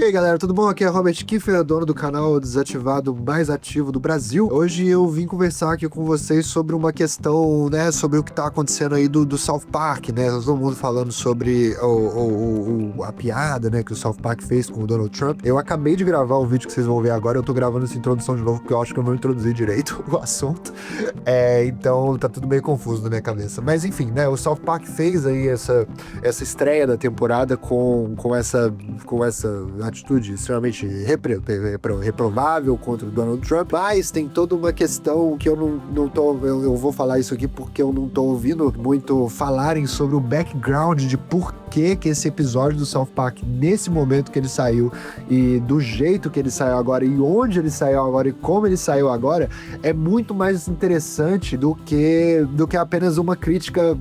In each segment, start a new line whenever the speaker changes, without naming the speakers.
E aí galera, tudo bom? Aqui é Robert Kiefer, dono do canal desativado mais ativo do Brasil. Hoje eu vim conversar aqui com vocês sobre uma questão, né, sobre o que tá acontecendo aí do South Park, né? Todo mundo falando sobre a piada, né, que o South Park fez com o Donald Trump. Eu acabei de gravar o vídeo que vocês vão ver agora, eu tô gravando essa introdução de novo porque eu acho que eu não introduzi direito o assunto. Então tá tudo meio confuso na minha cabeça. Mas enfim, né, o South Park fez aí essa estreia da temporada com essa atitude extremamente reprovável contra o Donald Trump, mas tem toda uma questão que eu eu vou falar isso aqui porque eu não tô ouvindo muito falarem sobre o background de por que esse episódio do South Park, nesse momento que ele saiu e do jeito que ele saiu agora e onde ele saiu agora e como ele saiu agora, é muito mais interessante do que apenas uma crítica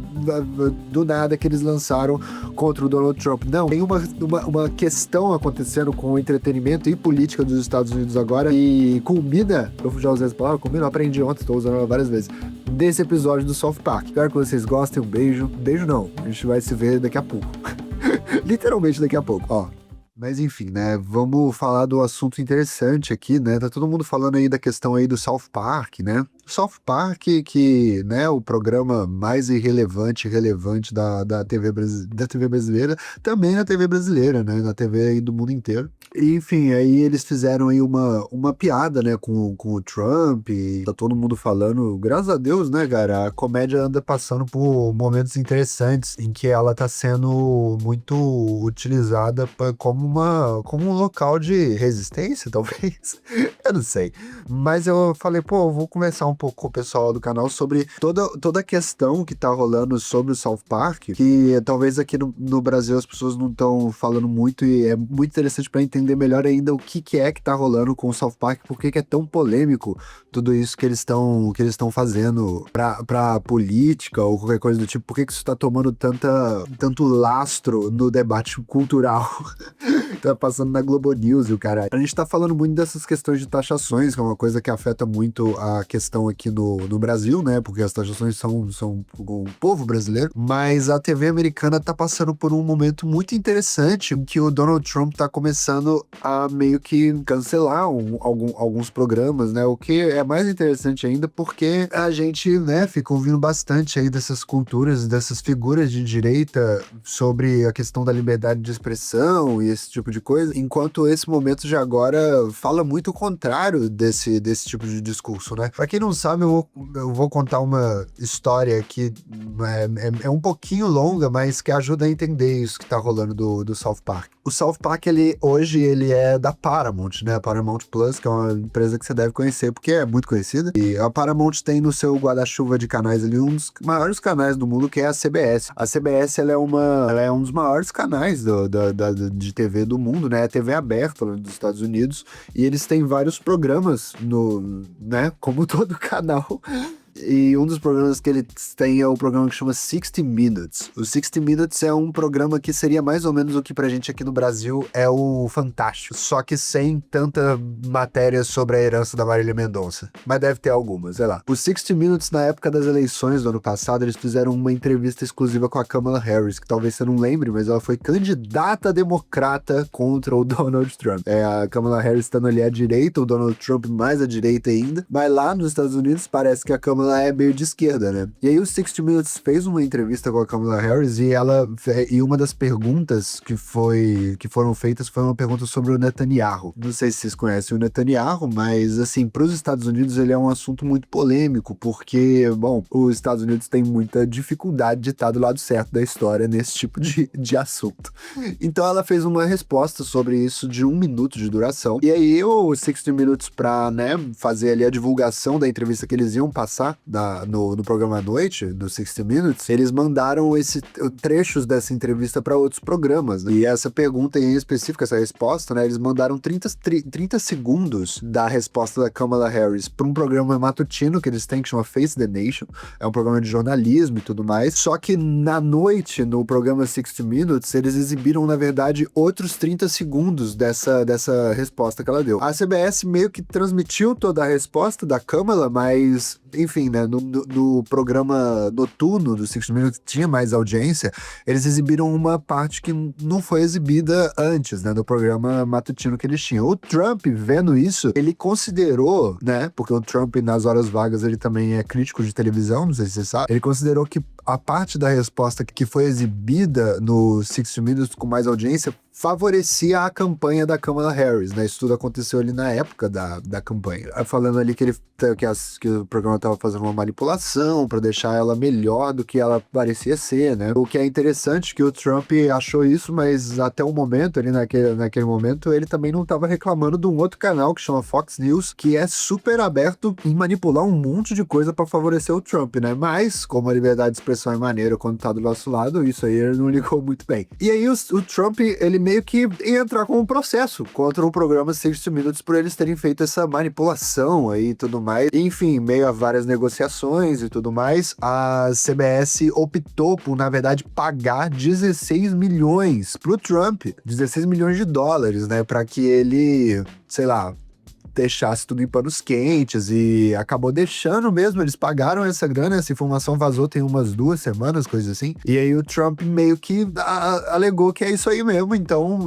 do nada que eles lançaram contra o Donald Trump. Não, tem uma questão acontecendo com o entretenimento e política dos Estados Unidos agora e culmina, eu já usei essa palavra, culmina, eu aprendi ontem, estou usando ela várias vezes, desse episódio do South Park. Espero que vocês gostem, um beijo. Beijo não, a gente vai se ver daqui a pouco. Literalmente daqui a pouco, ó. Mas enfim, né, vamos falar do assunto interessante aqui, né, tá todo mundo falando aí da questão aí do South Park, né, South Park que, né, o programa mais irrelevante e relevante da TV brasileira, também na TV brasileira, né, na TV aí do mundo inteiro. E, enfim, aí eles fizeram aí uma piada, né, com o Trump, e tá todo mundo falando, graças a Deus, né, cara, a comédia anda passando por momentos interessantes em que ela tá sendo muito utilizada como um local de resistência, talvez. Eu não sei. Mas eu falei, pô, eu vou conversar um pouco com o pessoal do canal sobre toda a questão que tá rolando sobre o South Park, que talvez aqui no Brasil as pessoas não estão falando muito, e é muito interessante para entender melhor ainda o que é que tá rolando com o South Park, por que é tão polêmico tudo isso que eles estão fazendo pra política ou qualquer coisa do tipo, por que isso tá tomando tanto lastro no debate cultural. Tá passando na Globo News e o caralho. A gente tá falando muito dessas questões de taxações, que é uma coisa que afeta muito a questão aqui no Brasil, né? Porque as taxações são o povo brasileiro. Mas a TV americana tá passando por um momento muito interessante em que o Donald Trump tá começando a meio que cancelar alguns programas, né? O que é mais interessante ainda porque a gente, né, fica ouvindo bastante aí dessas culturas, dessas figuras de direita sobre a questão da liberdade de expressão e esse tipo de coisa, enquanto esse momento de agora fala muito o contrário desse tipo de discurso, né? Pra quem não sabe, eu vou contar uma história que é um pouquinho longa, mas que ajuda a entender isso que tá rolando do South Park. O South Park, hoje ele é da Paramount, né? A Paramount Plus, que é uma empresa que você deve conhecer, porque é muito conhecida. E a Paramount tem no seu guarda-chuva de canais ali um dos maiores canais do mundo, que é a CBS. A CBS, ela é um dos maiores canais de TV do mundo, né? A TV aberta dos Estados Unidos. E eles têm vários programas né? Como todo canal. E um dos programas que eles têm é o programa que chama 60 Minutes. O 60 Minutes é um programa que seria mais ou menos o que pra gente aqui no Brasil é o Fantástico, só que sem tanta matéria sobre a herança da Marília Mendonça. Mas deve ter algumas, sei lá. O 60 Minutes, na época das eleições do ano passado, eles fizeram uma entrevista exclusiva com a Kamala Harris, que talvez você não lembre, mas ela foi candidata democrata contra o Donald Trump. A Kamala Harris estando ali à direita, o Donald Trump mais à direita ainda, mas lá nos Estados Unidos parece que a Kamala é meio de esquerda, né? E aí o 60 Minutes fez uma entrevista com a Kamala Harris e uma das perguntas que foram feitas foi uma pergunta sobre o Netanyahu. Não sei se vocês conhecem o Netanyahu, mas assim, para os Estados Unidos ele é um assunto muito polêmico, porque, bom, os Estados Unidos têm muita dificuldade de estar do lado certo da história nesse tipo de assunto. Então ela fez uma resposta sobre isso de 1 minuto de duração. E aí o 60 Minutes pra, né, fazer ali a divulgação da entrevista que eles iam passar no programa à noite, no 60 Minutes, eles mandaram trechos dessa entrevista para outros programas, né? E essa pergunta em específico, essa resposta, né, eles mandaram 30 segundos da resposta da Kamala Harris para um programa matutino que eles têm, que chama Face the Nation, é um programa de jornalismo e tudo mais, só que na noite, no programa 60 Minutes, eles exibiram, na verdade, outros 30 segundos dessa resposta que ela deu. A CBS meio que transmitiu toda a resposta da Kamala, mas, enfim, enfim, né, no programa noturno do 60 Minutes tinha mais audiência, eles exibiram uma parte que não foi exibida antes, né, do programa matutino que eles tinham. O Trump, vendo isso, ele considerou, né, porque o Trump nas horas vagas ele também é crítico de televisão, não sei se você sabe, ele considerou que a parte da resposta que foi exibida no 60 Minutes com mais audiência favorecia a campanha da Kamala Harris, né? Isso tudo aconteceu ali na época da campanha. Falando ali que o programa estava fazendo uma manipulação para deixar ela melhor do que ela parecia ser, né? O que é interessante que o Trump achou isso, mas até o momento, ali naquele momento, ele também não estava reclamando de um outro canal que chama Fox News, que é super aberto em manipular um monte de coisa para favorecer o Trump, né? Mas, como a liberdade de expressão é maneira quando tá do nosso lado, isso aí ele não ligou muito bem. E aí o Trump, ele meio que ia entrar com um processo contra o programa 60 Minutes por eles terem feito essa manipulação aí e tudo mais. Enfim, meio a várias negociações e tudo mais, a CBS optou por, na verdade, pagar 16 milhões pro Trump, 16 milhões de dólares, né, pra que ele, sei lá, deixasse tudo em panos quentes, e acabou deixando mesmo, eles pagaram essa grana, essa informação vazou tem umas 2 semanas, coisa assim, e aí o Trump meio que alegou que é isso aí mesmo, então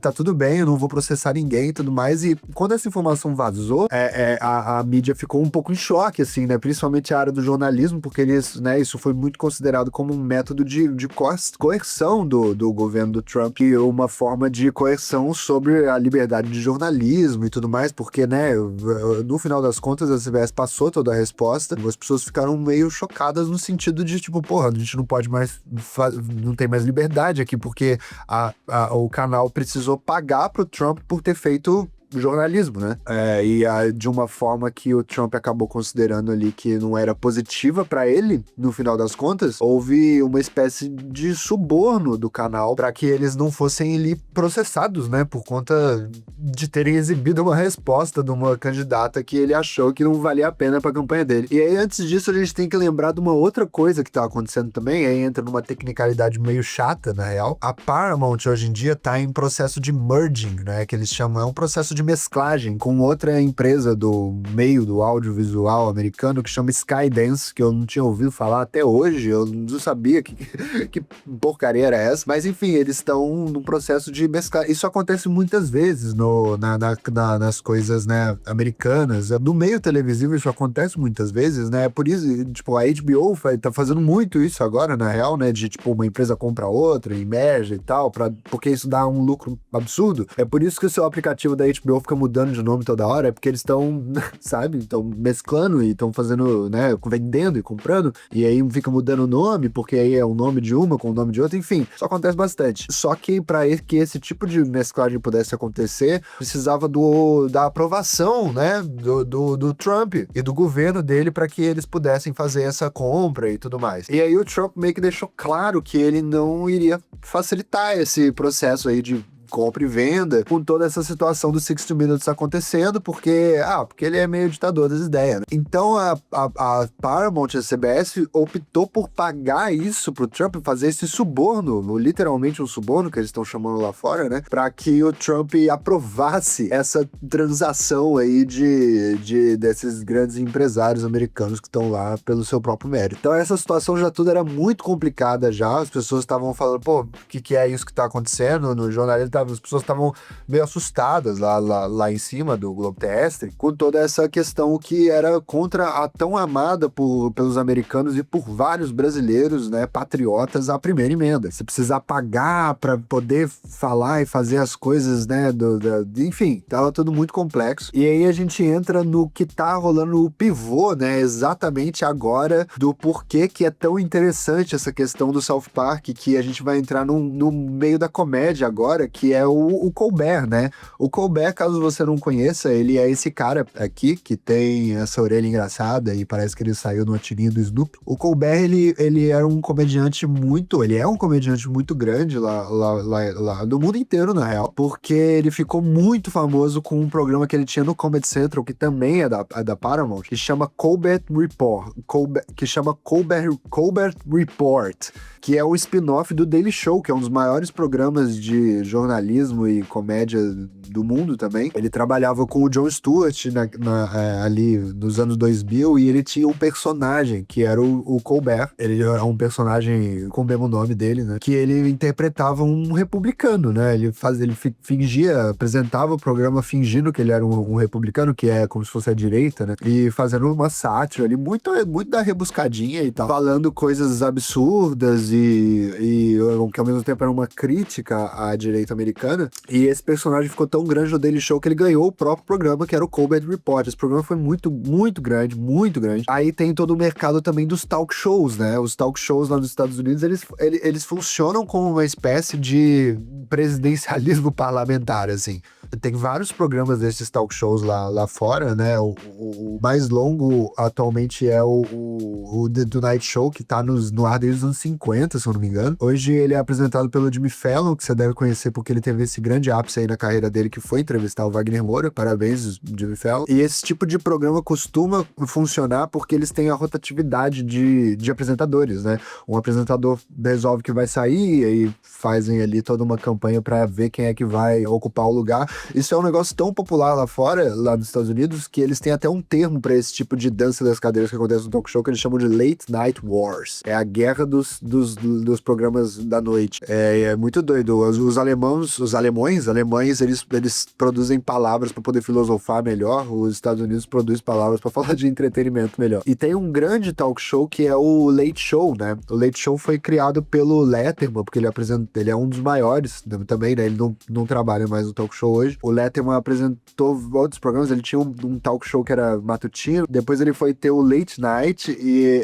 tá tudo bem, eu não vou processar ninguém e tudo mais, e quando essa informação vazou, a mídia ficou um pouco em choque, assim, né, principalmente a área do jornalismo, porque eles, né, isso foi muito considerado como um método de coerção do governo do Trump, e uma forma de coerção sobre a liberdade de jornalismo e tudo mais, porque, né, no final das contas, a CBS passou toda a resposta, as pessoas ficaram meio chocadas no sentido de, tipo, porra, a gente não pode mais, não tem mais liberdade aqui, porque o canal precisou pagar pro Trump por ter feito jornalismo, né? De uma forma que o Trump acabou considerando ali que não era positiva pra ele, no final das contas, houve uma espécie de suborno do canal para que eles não fossem ali processados, né? Por conta de terem exibido uma resposta de uma candidata que ele achou que não valia a pena pra campanha dele. E aí, antes disso, a gente tem que lembrar de uma outra coisa que tá acontecendo também, aí entra numa tecnicalidade meio chata, na real. A Paramount, hoje em dia, tá em processo de merging, né? Que eles chamam, é um processo de mesclagem com outra empresa do meio do audiovisual americano que chama Skydance, que eu não tinha ouvido falar até hoje, eu não sabia que porcaria era essa, mas enfim, eles estão num processo de mesclar. Isso acontece muitas vezes nas coisas, né, americanas, no meio televisivo isso acontece muitas vezes, né, por isso, tipo, a HBO tá fazendo muito isso agora, na real, né, de, tipo, uma empresa compra outra e merge e tal, porque isso dá um lucro absurdo. É por isso que o seu aplicativo da HBO fica mudando de nome toda hora, é porque eles estão, sabe, estão mesclando e estão fazendo, né, vendendo e comprando, e aí fica mudando o nome, porque aí é o nome de uma com o nome de outra, enfim, isso acontece bastante. Só que para que esse tipo de mesclagem pudesse acontecer, precisava da aprovação, né, do Trump e do governo dele para que eles pudessem fazer essa compra e tudo mais. E aí o Trump meio que deixou claro que ele não iria facilitar esse processo aí de compra e venda, com toda essa situação do 60 Minutes acontecendo, porque ele é meio ditador das ideias, né? Então a Paramount e a CBS optou por pagar isso pro Trump, fazer esse suborno, literalmente um suborno que eles estão chamando lá fora, né? Pra que o Trump aprovasse essa transação aí desses grandes empresários americanos que estão lá pelo seu próprio mérito. Então essa situação já tudo era muito complicada já, as pessoas estavam falando, pô, o que é isso que tá acontecendo? No jornalismo as pessoas estavam meio assustadas lá em cima do globo terrestre com toda essa questão que era contra a tão amada pelos americanos e por vários brasileiros, né, patriotas, a primeira emenda. Você precisa pagar para poder falar e fazer as coisas, né, enfim, tava tudo muito complexo. E aí a gente entra no que tá rolando o pivô, né, exatamente agora, do porquê que é tão interessante essa questão do South Park, que a gente vai entrar no meio da comédia agora, que é o Colbert, né? O Colbert, caso você não conheça, ele é esse cara aqui, que tem essa orelha engraçada e parece que ele saiu no tirinho do Snoopy. O Colbert, ele era um comediante ele é um comediante muito grande lá no mundo inteiro, na real, porque ele ficou muito famoso com um programa que ele tinha no Comedy Central, que também é da Paramount, que chama Colbert Report, Colbert Report, que é o spin-off do Daily Show, que é um dos maiores programas de jornalismo sensacionalismo e comédia do mundo também. Ele trabalhava com o Jon Stewart ali nos anos 2000 e ele tinha um personagem que era o Colbert. Ele era um personagem com o mesmo nome dele, né? Que ele interpretava um republicano, né? Ele fingia, apresentava o programa fingindo que ele era um republicano, que é como se fosse a direita, né? E fazendo uma sátira ali, muito da rebuscadinha e tal. Falando coisas absurdas e que ao mesmo tempo era uma crítica à direita americana. E esse personagem ficou tão grande no Daily Show que ele ganhou o próprio programa, que era o Colbert Report. Esse programa foi muito, muito grande, muito grande. Aí tem todo o mercado também dos talk shows, né? Os talk shows lá nos Estados Unidos, eles funcionam como uma espécie de presidencialismo parlamentar, assim. Tem vários programas desses talk shows lá fora, né? O mais longo atualmente é o The Tonight Show, que tá no ar desde os anos 50, se eu não me engano. Hoje ele é apresentado pelo Jimmy Fallon, que você deve conhecer porque ele teve esse grande ápice aí na carreira dele, que foi entrevistar o Wagner Moura. Parabéns, Jimmy Fallon. E esse tipo de programa costuma funcionar porque eles têm a rotatividade de apresentadores, né? Um apresentador resolve que vai sair e fazem ali toda uma campanha pra ver quem é que vai ocupar o lugar. Isso é um negócio tão popular lá fora, lá nos Estados Unidos, que eles têm até um termo pra esse tipo de dança das cadeiras que acontece no talk show, que eles chamam de Late Night Wars. É a guerra dos programas da noite. É muito doido. Os alemães, eles produzem palavras pra poder filosofar melhor. Os Estados Unidos produzem palavras pra falar de entretenimento melhor. E tem um grande talk show que é o Late Show, né? O Late Show foi criado pelo Letterman, porque ele é um dos maiores também, né? Ele não trabalha mais no talk show hoje. O Letterman apresentou outros programas, ele tinha um talk show que era matutino, depois ele foi ter o Late Night, e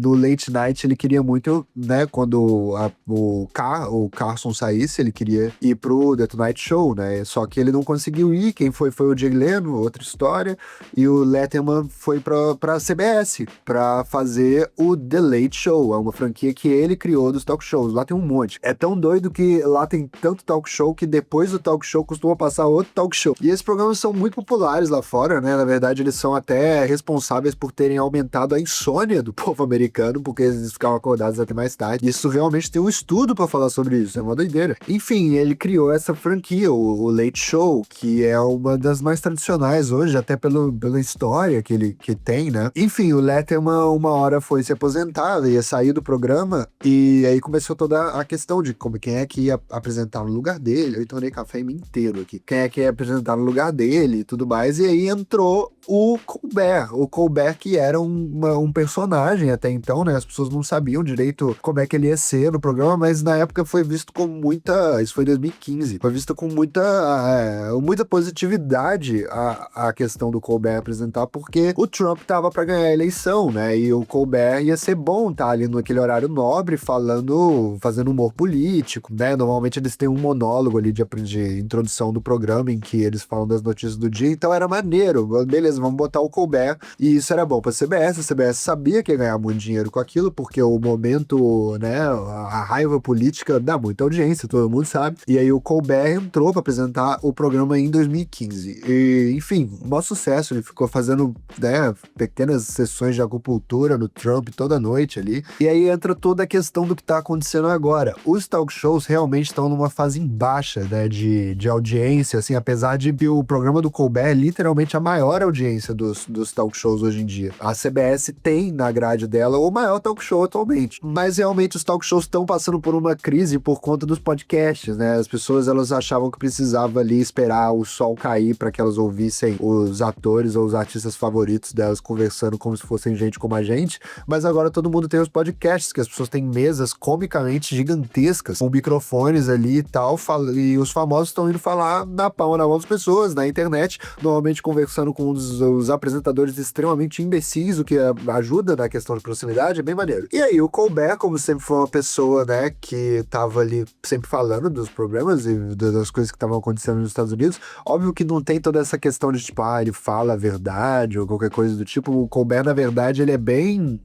no Late Night ele queria muito, né, quando o Carson saísse, ele queria ir pro The Tonight Show, né, só que ele não conseguiu ir, quem foi o Jay Leno, outra história, e o Letterman foi pra CBS, pra fazer o The Late Show, é uma franquia que ele criou dos talk shows, lá tem um monte. É tão doido que lá tem tanto talk show que depois do talk show costuma passar outro talk show. E esses programas são muito populares lá fora, né? Na verdade, eles são até responsáveis por terem aumentado a insônia do povo americano, porque eles ficavam acordados até mais tarde. Isso realmente tem um estudo pra falar sobre isso, é uma doideira. Enfim, ele criou essa franquia, o Late Show, que é uma das mais tradicionais hoje, até pela história que tem, né? Enfim, o Letterman uma hora foi se aposentar, ia sair do programa, e aí começou toda a questão de quem é que ia apresentar no lugar dele. Eu tomei café inteiro aqui. Quem é que ia apresentar no lugar dele e tudo mais. E aí entrou o Colbert. O Colbert, que era um personagem até então, né? As pessoas não sabiam direito como é que ele ia ser no programa, mas na época foi visto com muita... Isso foi em 2015. Foi visto com muita positividade a questão do Colbert apresentar, porque o Trump tava pra ganhar a eleição, né? E o Colbert ia ser bom tá ali naquele horário nobre, fazendo humor político, né? Normalmente eles têm um monólogo ali de introdução do programa em que eles falam das notícias do dia, então era maneiro. Beleza, vamos botar o Colbert. E isso era bom pra CBS. A CBS sabia que ia ganhar muito dinheiro com aquilo, porque o momento, né, a raiva política dá muita audiência, todo mundo sabe. E aí o Colbert entrou pra apresentar o programa em 2015. E, enfim, um maior sucesso. Ele ficou fazendo, né, pequenas sessões de acupuntura no Trump toda noite ali. E aí entra toda a questão do que tá acontecendo agora. Os talk shows realmente estão numa fase baixa, né, de audiência, assim, apesar de que o programa do Colbert é literalmente a maior audiência dos talk shows hoje em dia. A CBS tem na grade dela o maior talk show atualmente, mas realmente os talk shows estão passando por uma crise por conta dos podcasts, né? As pessoas, elas achavam que precisava ali esperar o sol cair para que elas ouvissem os atores ou os artistas favoritos delas conversando como se fossem gente como a gente, mas agora todo mundo tem os podcasts, que as pessoas têm mesas comicamente gigantescas, com microfones ali e tal, e os famosos estão indo falar na palma da mão das pessoas, na internet, normalmente conversando com os apresentadores extremamente imbecis, o que ajuda na questão de proximidade, é bem maneiro. E aí, o Colbert, como sempre foi uma pessoa, né, que tava ali sempre falando dos problemas e das coisas que estavam acontecendo nos Estados Unidos, óbvio que não tem toda essa questão de, tipo, ele fala a verdade ou qualquer coisa do tipo. O Colbert, na verdade, ele é bem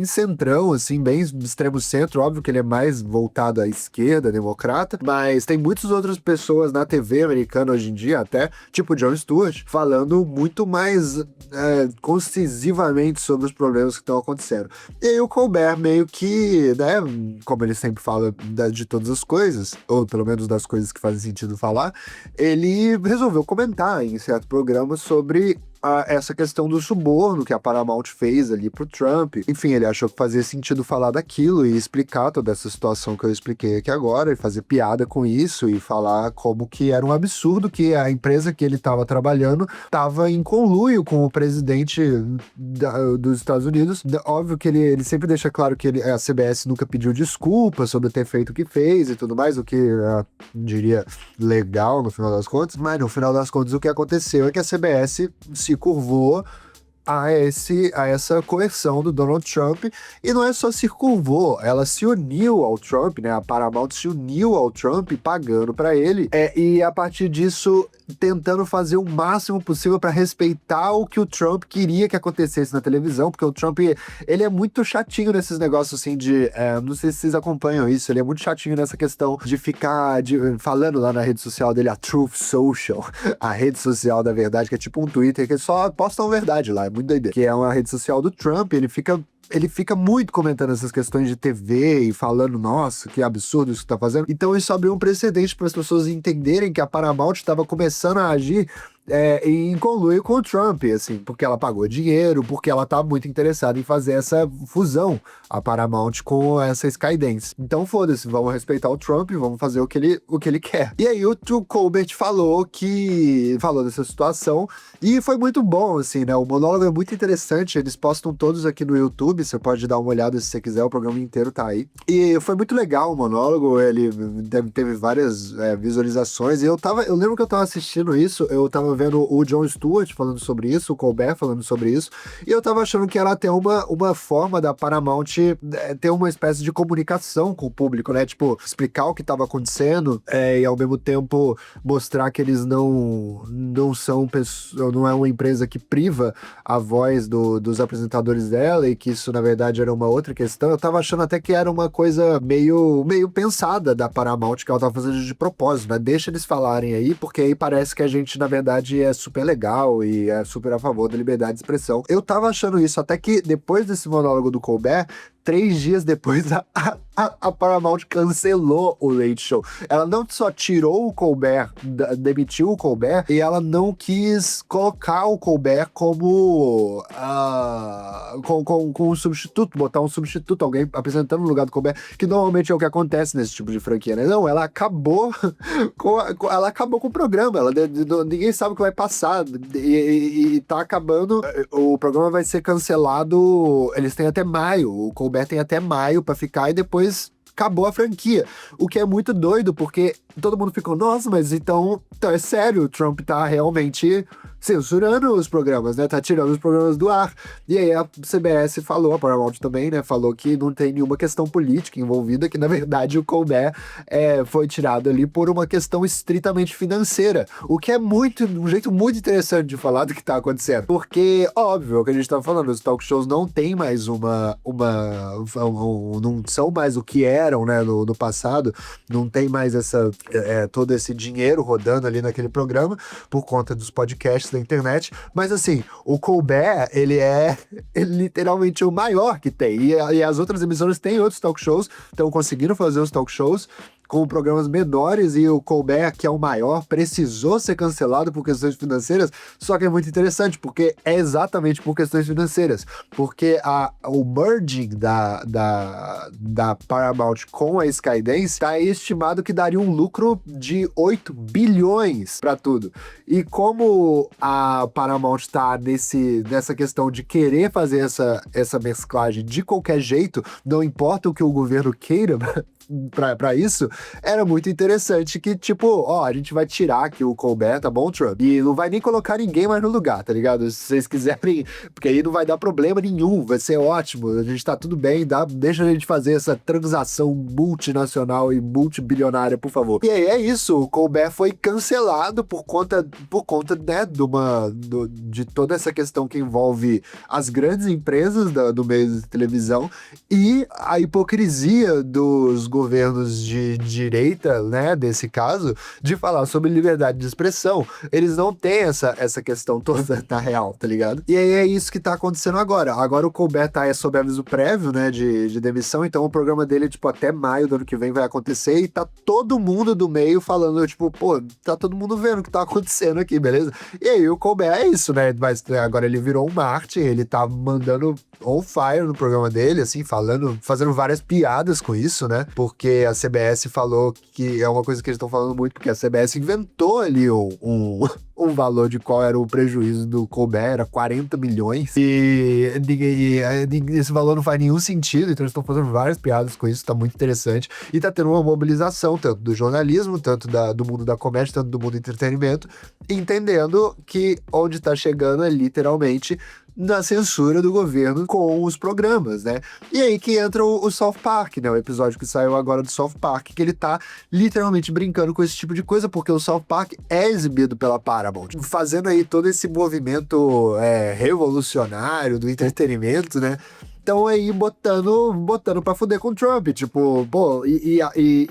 centrão, assim, bem extremo centro, óbvio que ele é mais voltado à esquerda, democrata, mas tem muitas outras pessoas na TV americana hoje em dia, até, tipo Jon Stewart, falando muito mais mais concisivamente sobre os problemas que estão acontecendo. E aí o Colbert meio que, né, como ele sempre fala de todas as coisas, ou pelo menos das coisas que fazem sentido falar, ele resolveu comentar em certo programa sobre essa questão do suborno que a Paramount fez ali pro Trump. Enfim, ele achou que fazia sentido falar daquilo e explicar toda essa situação que eu expliquei aqui agora, e fazer piada com isso, e falar como que era um absurdo que a empresa que ele estava trabalhando estava em conluio com o presidente dos Estados Unidos. Óbvio que ele sempre deixa claro que a CBS nunca pediu desculpa sobre ter feito o que fez e tudo mais, o que diria legal no final das contas, mas no final das contas o que aconteceu é que a CBS se curvou a essa coerção do Donald Trump, e não é só se curvou, ela se uniu ao Trump, né? A Paramount se uniu ao Trump, pagando para ele, e a partir disso tentando fazer o máximo possível para respeitar o que o Trump queria que acontecesse na televisão, porque o Trump, ele é muito chatinho nesses negócios assim de, não sei se vocês acompanham isso, ele é muito chatinho nessa questão de ficar falando lá na rede social dele, a Truth Social, a rede social da verdade, que é tipo um Twitter que só postam verdade lá, muito doideira, que é uma rede social do Trump. Ele fica muito comentando essas questões de TV e falando, nossa, que absurdo isso que tá fazendo. Então isso abriu um precedente para as pessoas entenderem que a Paramount estava começando a agir em conluio com o Trump, assim, porque ela pagou dinheiro, porque ela tá muito interessada em fazer essa fusão, a Paramount com essa Skydance. Então foda-se, vamos respeitar o Trump e vamos fazer o que ele quer. E aí o Colbert falou dessa situação, e foi muito bom, assim, né? O monólogo é muito interessante, eles postam todos aqui no YouTube, você pode dar uma olhada se você quiser, o programa inteiro tá aí. E foi muito legal o monólogo, ele teve várias visualizações, e eu lembro que eu tava assistindo isso, eu tava vendo o Jon Stewart falando sobre isso, o Colbert falando sobre isso, e eu tava achando que era até uma forma da Paramount ter uma espécie de comunicação com o público, né? Tipo, explicar o que tava acontecendo e ao mesmo tempo mostrar que eles não são pessoas, não é uma empresa que priva a voz dos apresentadores dela, e que isso na verdade era uma outra questão. Eu tava achando até que era uma coisa meio pensada da Paramount, que ela tava fazendo de propósito, né? Deixa eles falarem aí, porque aí parece que a gente na verdade é super legal e é super a favor da liberdade de expressão. Eu tava achando isso, até que depois desse monólogo do Colbert, 3 dias depois, a Paramount cancelou o Late Show. Ela não só tirou o Colbert, demitiu o Colbert, e ela não quis colocar o Colbert como com um substituto, botar um substituto, alguém apresentando no lugar do Colbert, que normalmente é o que acontece nesse tipo de franquia, né? Não, ela acabou com o programa, ninguém sabe o que vai passar, e tá acabando, o programa vai ser cancelado, eles têm até maio, o Colbert tem até maio pra ficar, e depois acabou a franquia. O que é muito doido, porque todo mundo ficou, nossa, mas então é sério, o Trump tá realmente censurando os programas, né? Tá tirando os programas do ar. E aí a CBS falou, a Paramount também, né? Falou que não tem nenhuma questão política envolvida, que na verdade o Colbert foi tirado ali por uma questão estritamente financeira. O que é um jeito muito interessante de falar do que tá acontecendo. Porque, óbvio, o que a gente tá falando, os talk shows não tem mais não são mais o que eram, né? No passado, não tem mais todo esse dinheiro rodando ali naquele programa, por conta dos podcasts da internet, mas assim, o Colbert, ele literalmente o maior que tem, e as outras emissoras têm outros talk shows, então conseguiram fazer os talk shows com programas menores, e o Colbert, que é o maior, precisou ser cancelado por questões financeiras. Só que é muito interessante, porque é exatamente por questões financeiras, porque o merging da Paramount com a Skydance está estimado que daria um lucro de 8 bilhões para tudo. E como a Paramount está nessa questão de querer fazer essa mesclagem de qualquer jeito, não importa o que o governo queira pra isso, era muito interessante que, tipo, a gente vai tirar aqui o Colbert, tá bom, Trump? E não vai nem colocar ninguém mais no lugar, tá ligado? Se vocês quiserem, porque aí não vai dar problema nenhum, vai ser ótimo, a gente tá tudo bem, deixa a gente fazer essa transação multinacional e multibilionária, por favor. E aí é isso, o Colbert foi cancelado por conta, né, de toda essa questão que envolve as grandes empresas do meio de televisão e a hipocrisia dos governos de direita, né, desse caso, de falar sobre liberdade de expressão. Eles não têm essa questão toda na real, tá ligado? E aí é isso que tá acontecendo agora. Agora o Colbert tá sob aviso prévio, né, de demissão, então o programa dele, tipo, até maio do ano que vem vai acontecer e tá todo mundo do meio falando, tipo, pô, tá todo mundo vendo o que tá acontecendo aqui, beleza? E aí o Colbert é isso, né, mas agora ele virou um Marte, ele tá mandando on fire no programa dele, assim, fazendo várias piadas com isso, né? Porque a CBS falou que é uma coisa que eles estão falando muito, porque a CBS inventou ali um valor de qual era o prejuízo do Colbert, era 40 milhões, e esse valor não faz nenhum sentido, então eles estão fazendo várias piadas com isso, tá muito interessante, e tá tendo uma mobilização, tanto do jornalismo, tanto do mundo da comédia, tanto do mundo do entretenimento, entendendo que onde tá chegando é literalmente na censura do governo com os programas, né? E aí que entra o South Park, né? O episódio que saiu agora do South Park, que ele tá literalmente brincando com esse tipo de coisa, porque o South Park é exibido pela Paramount, fazendo aí todo esse movimento revolucionário do entretenimento, né? Então aí botando pra fuder com o Trump, tipo, pô, e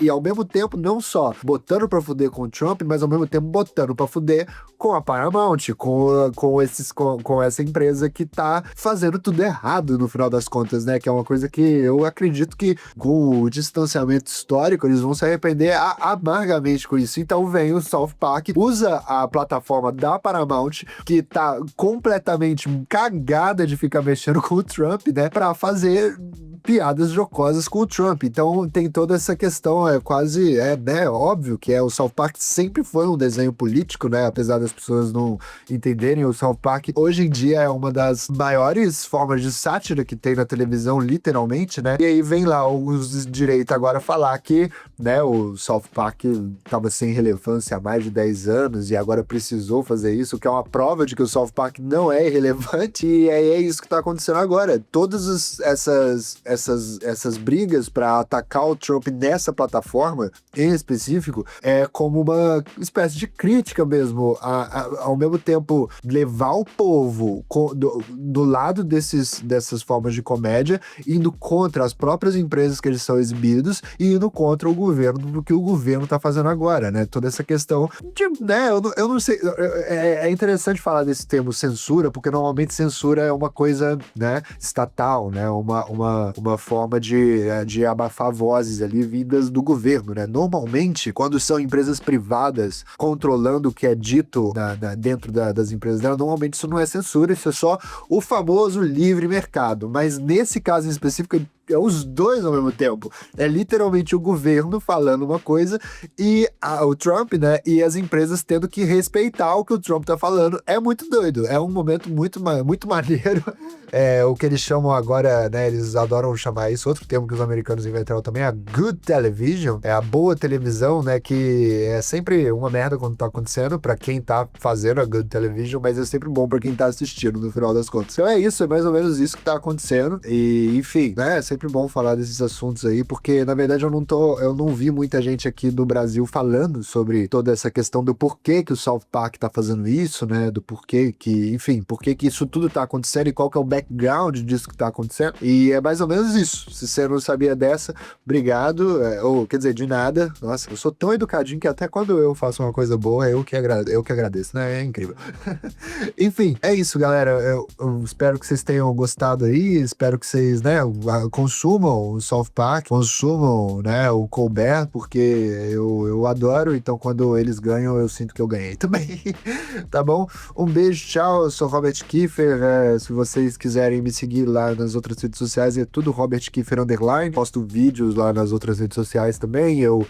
ao mesmo tempo, não só botando pra fuder com o Trump, mas ao mesmo tempo botando pra fuder com a Paramount, com essa empresa que tá fazendo tudo errado no final das contas, né? Que é uma coisa que eu acredito que com o distanciamento histórico eles vão se arrepender amargamente com isso. Então vem o South Park, usa a plataforma da Paramount, que tá completamente cagada de ficar mexendo com o Trump, né? Pra fazer piadas jocosas com o Trump. Então tem toda essa questão, né, óbvio que o South Park sempre foi um desenho político, né, apesar das pessoas não entenderem. O South Park hoje em dia é uma das maiores formas de sátira que tem na televisão, literalmente, né, e aí vem lá os de direita agora falar que, né, o South Park tava sem relevância há mais de 10 anos e agora precisou fazer isso, que é uma prova de que o South Park não é irrelevante, e aí é isso que tá acontecendo agora. Todas essas brigas para atacar o Trump nessa plataforma, em específico, é como uma espécie de crítica mesmo, ao mesmo tempo levar o povo do lado dessas formas de comédia, indo contra as próprias empresas que eles são exibidos e indo contra o governo, do que o governo tá fazendo agora, né? Toda essa questão de, né, eu não sei, é interessante falar desse termo censura, porque normalmente censura é uma coisa, né, estatal, né, uma forma de abafar vozes ali vindas do governo, né? Normalmente, quando são empresas privadas controlando o que é dito dentro das empresas dela, normalmente isso não é censura, isso é só o famoso livre mercado. Mas nesse caso em específico, é os dois ao mesmo tempo. É literalmente o governo falando uma coisa e o Trump, né? E as empresas tendo que respeitar o que o Trump tá falando. É muito doido. É um momento muito maneiro. É o que eles chamam agora, né? Eles adoram chamar isso. Outro termo que os americanos inventaram também é a good television. É a boa televisão, né? Que é sempre uma merda quando tá acontecendo pra quem tá fazendo a good television, mas é sempre bom pra quem tá assistindo no final das contas. Então é isso, é mais ou menos isso que tá acontecendo. E, enfim, né? É sempre bom falar desses assuntos aí, porque na verdade eu não vi muita gente aqui do Brasil falando sobre toda essa questão do porquê que o South Park tá fazendo isso, né? Do porquê que, enfim, porquê que isso tudo tá acontecendo e qual que é o background disso que tá acontecendo. E é mais ou menos isso. Se você não sabia dessa, obrigado. Ou, quer dizer, de nada. Nossa, eu sou tão educadinho que até quando eu faço uma coisa boa, eu que agradeço, né? É incrível. Enfim, é isso, galera. Eu espero que vocês tenham gostado aí. Espero que vocês, né, consumam o South Park, consumam, né, o Colbert, porque eu adoro, então quando eles ganham, eu sinto que eu ganhei também. Tá bom? Um beijo, tchau. Eu sou Robert Kiefer. Se vocês quiserem me seguir lá nas outras redes sociais, é tudo Robert Kiefer _. Posto vídeos lá nas outras redes sociais também. Eu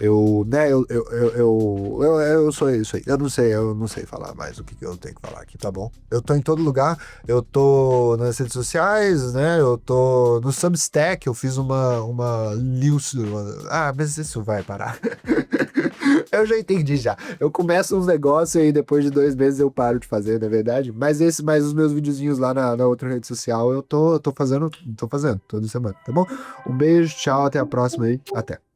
sou isso aí. Eu não sei falar mais o que eu tenho que falar aqui, tá bom? Eu tô em todo lugar. Eu tô nas redes sociais, né? Eu tô no Substack. Eu fiz uma news. Mas isso vai parar. Eu já entendi já. Eu começo uns negócios e aí depois de 2 meses eu paro de fazer, na é verdade. Mas os meus videozinhos lá na outra rede social eu tô fazendo toda semana, tá bom? Um beijo, tchau, até a próxima aí. Até.